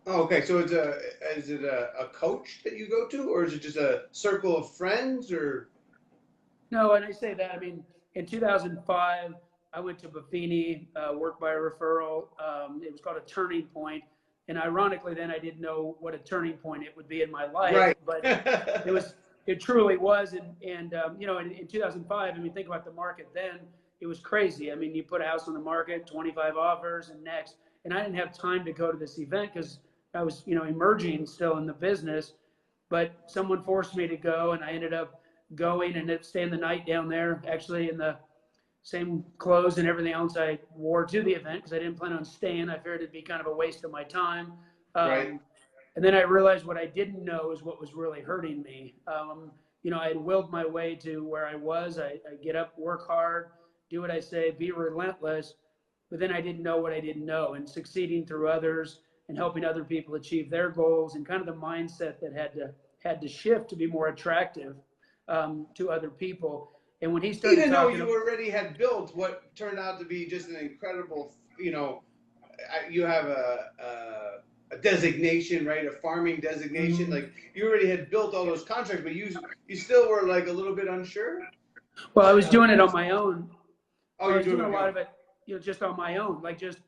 Oh, okay. So is it a coach that you go to, or is it just a circle of friends, or? No, and I say that, I mean, in 2005, I went to Buffini, worked by a referral. It was called a turning point. And ironically, then I didn't know what a turning point it would be in my life, Right. but it truly was. And you know, in 2005, I mean, think about the market then, it was crazy. I mean, you put a house on the market, 25 offers and next, and I didn't have time to go to this event because I was, you know, emerging still in the business, but someone forced me to go and I ended up going and staying the night down there, actually in the same clothes and everything else I wore to the event because I didn't plan on staying. I figured it'd be kind of a waste of my time. Right. And then I realized what I didn't know is what was really hurting me. You know, I had willed my way to where I was. I get up, work hard, do what I say, be relentless. But then I didn't know what I didn't know, and succeeding through others and helping other people achieve their goals, and kind of the mindset that had to shift to be more attractive to other people. And when he started Even though talking, you already had built what turned out to be just an incredible, you know, you have a designation, right? A farming designation. Like you already had built all those contracts, but you still were like a little bit unsure. well, I was doing it on my own. Oh, So I you're was doing doing a it. lot of it, you know, just on my own, like just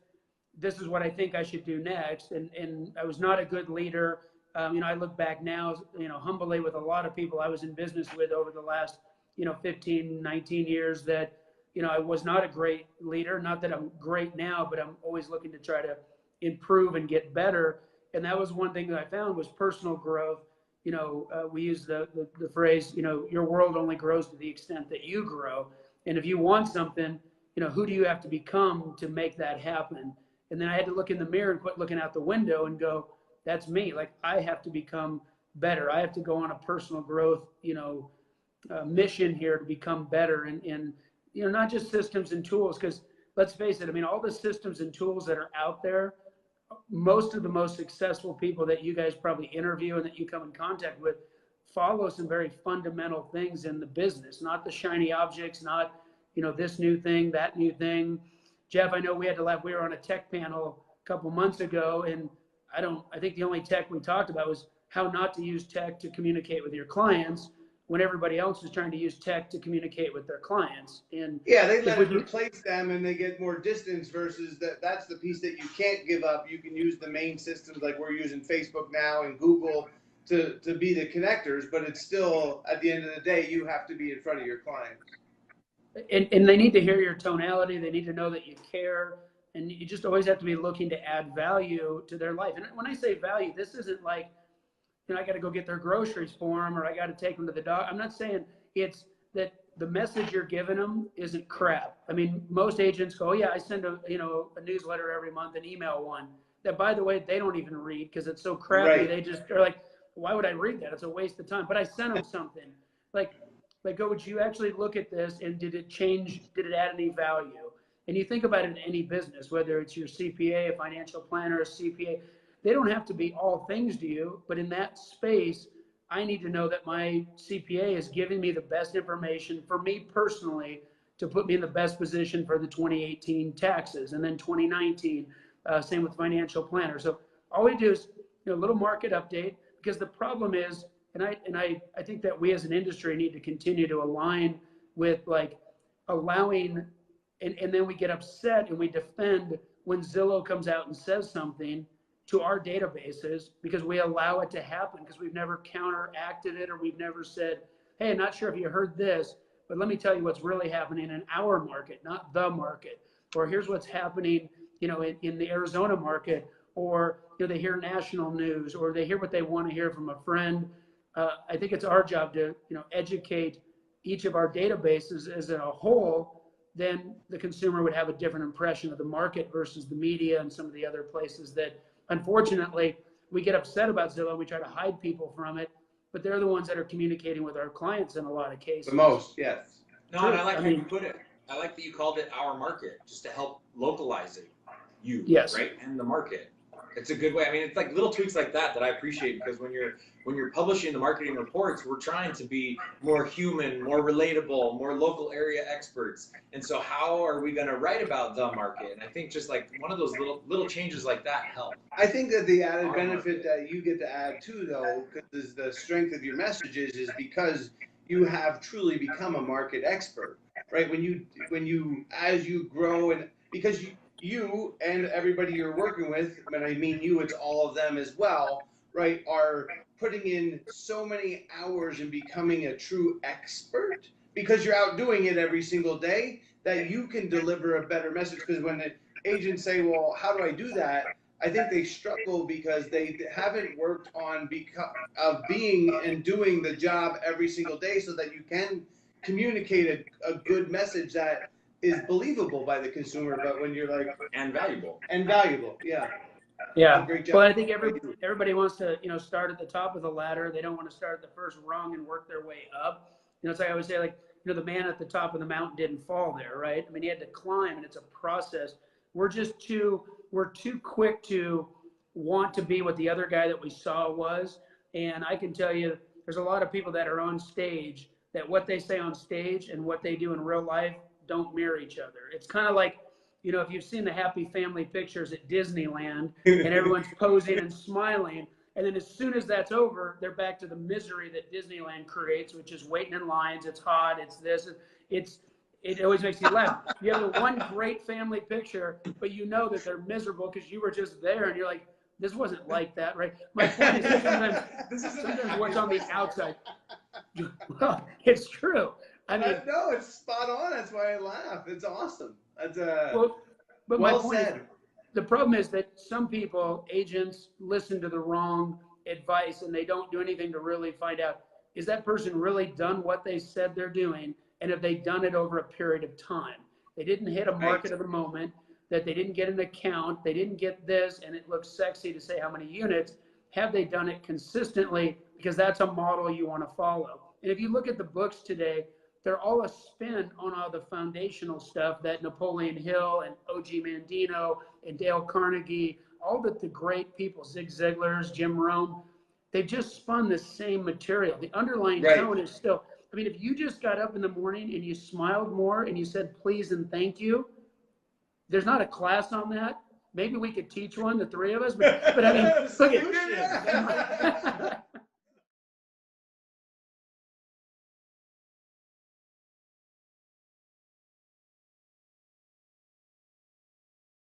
this is what I think I should do next. And I was not a good leader. You know, I look back now, you know, humbly with a lot of people I was in business with over the last, you know, 15, 19 years that, you know, I was not a great leader. Not that I'm great now, but I'm always looking to try to improve and get better. And that was one thing that I found was personal growth. You know, we use the phrase, you know, your world only grows to the extent that you grow. And if you want something, you know, who do you have to become to make that happen? And then I had to look in the mirror and quit looking out the window and go, that's me. Like I have to become better. I have to go on a personal growth, you know, mission here to become better. And, you know, not just systems and tools, because let's face it, I mean, all the systems and tools that are out there, most of the most successful people that you guys probably interview and that you come in contact with follow some very fundamental things in the business, not the shiny objects, not, you know, this new thing, that new thing. Jeff, I know we were on a tech panel a couple months ago, and I think the only tech we talked about was how not to use tech to communicate with your clients when everybody else is trying to use tech to communicate with their clients. And Yeah, they let it replace them and they get more distance versus that's the piece that you can't give up. You can use the main systems like we're using Facebook now and Google to be the connectors, but it's still, at the end of the day, you have to be in front of your clients. And they need to hear your tonality. They need to know that you care. And you just always have to be looking to add value to their life. And when I say value, this isn't like, you know, I got to go get their groceries for them or I got to take them to the dog. I'm not saying it's that the message you're giving them isn't crap. I mean, most agents go, oh, yeah, I send a newsletter every month, an email one that, by the way, they don't even read because it's so crappy. Right. They just are like, why would I read that? It's a waste of time. But I sent them something like, go, would you actually look at this and did it add any value? And you think about it in any business, whether it's your CPA, a financial planner, a CPA, they don't have to be all things to you, but in that space, I need to know that my CPA is giving me the best information for me personally to put me in the best position for the 2018 taxes and then 2019, same with financial planner. So all we do is, you know, a little market update, because the problem is, and I think that we as an industry need to continue to align with like allowing, and then we get upset and we defend when Zillow comes out and says something to our databases because we allow it to happen because we've never counteracted it or we've never said, hey, I'm not sure if you heard this, but let me tell you what's really happening in our market, not the market. Or here's what's happening, you know, in the Arizona market, or, you know, they hear national news or they hear what they want to hear from a friend. I think it's our job to, you know, educate each of our databases as a whole. Then the consumer would have a different impression of the market versus the media and some of the other places that, unfortunately, we get upset about Zillow. We try to hide people from it, but they're the ones that are communicating with our clients in a lot of cases. The most, yes. No, and I like how you put it. I like that you called it our market, just to help localize it. Yes. Right, and the market, It's a good way. I mean, it's like little tweaks like that I appreciate, because when you're publishing the marketing reports, we're trying to be more human, more relatable, more local area experts. And so how are we going to write about the market? And I think just like one of those little changes like that help. I think that the added benefit that you get to add too, though, because the strength of your messages is because you have truly become a market expert, right? When you as you grow, and because you and everybody you're working with, and I mean you, it's all of them as well, right, are putting in so many hours in becoming a true expert because you're out doing it every single day, that you can deliver a better message. Because when the agents say, well, how do I do that? I think they struggle because they haven't worked on being and doing the job every single day, so that you can communicate a good message that is believable by the consumer. But when you're like, and valuable, yeah. Great job. Well, I think everybody wants to, start at the top of the ladder. They don't want to start at the first rung and work their way up. It's like I always say, like, the man at the top of the mountain didn't fall there, right? I mean, he had to climb, and it's a process. We're too quick to want to be what the other guy that we saw was. And I can tell you, there's a lot of people that are on stage that what they say on stage and what they do in real life don't mirror each other. It's kind of like, if you've seen the happy family pictures at Disneyland and everyone's posing and smiling, and then as soon as that's over, they're back to the misery that Disneyland creates, which is waiting in lines, it's hot, it's this, it always makes you laugh. You have the one great family picture, but you know that they're miserable because you were just there, and you're like, this wasn't like that, right? My point is sometimes what's on the outside. Well, it's true. I mean, no, it's spot on. That's why I laugh. It's awesome. That's but well my point said. is, the problem is that some people, agents, listen to the wrong advice, and they don't do anything to really find out, is that person really done what they said they're doing, and have they done it over a period of time? They didn't hit a market of the moment, that they didn't get an account, they didn't get this, and it looks sexy to say how many units. Have they done it consistently? Because that's a model you want to follow. And if you look at the books today, they're all a spin on all the foundational stuff that Napoleon Hill and O.G. Mandino and Dale Carnegie, all the great people, Zig Ziglar's, Jim Rohn, they've just spun the same material. The underlying tone is still, I mean, if you just got up in the morning and you smiled more and you said please and thank you, there's not a class on that. Maybe we could teach one, the three of us, but I mean, look at